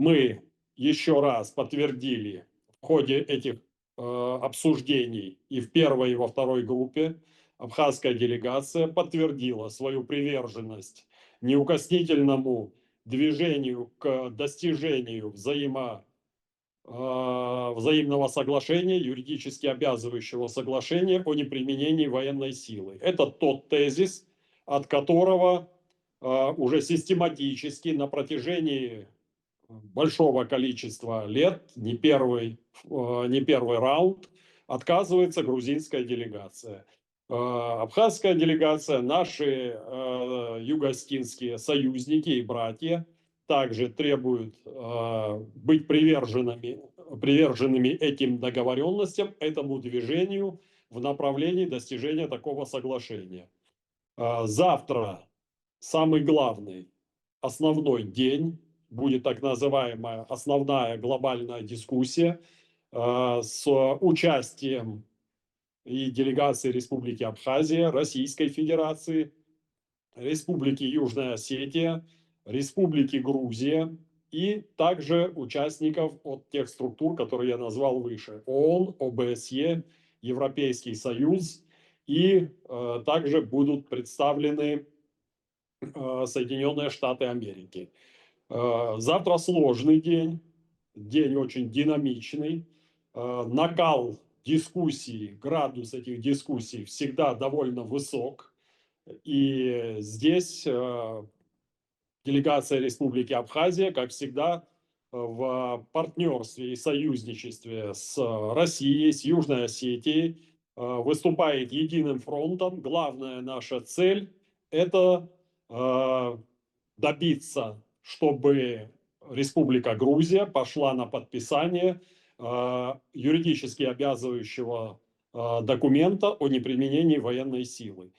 мы еще раз подтвердили в ходе этих обсуждений и в первой, и во второй группе, абхазская делегация подтвердила свою приверженность неукоснительному движению к достижению взаимного соглашения, юридически обязывающего соглашения о неприменении военной силы. Это тот тезис, от которого уже систематически на протяжении большого количества лет, не первый раунд, отказывается грузинская делегация. Абхазская делегация, наши юго-осетинские союзники и братья также требуют быть приверженными этим договоренностям, этому движению в направлении достижения такого соглашения. Завтра самый главный, основной день, будет так называемая основная глобальная дискуссия с участием и делегации Республики Абхазия, Российской Федерации, Республики Южная Осетия, Республики Грузия и также участников от тех структур, которые я назвал выше: ООН, ОБСЕ, Европейский Союз, и также будут представлены Соединенные Штаты Америки. Завтра сложный день, день очень динамичный, накал дискуссий, градус этих дискуссий всегда довольно высок. И здесь делегация Республики Абхазия, как всегда, в партнерстве и союзничестве с Россией, с Южной Осетией, выступает единым фронтом. Главная наша цель – это добиться, чтобы Республика Грузия пошла на подписание юридически обязывающего документа о неприменении военной силы.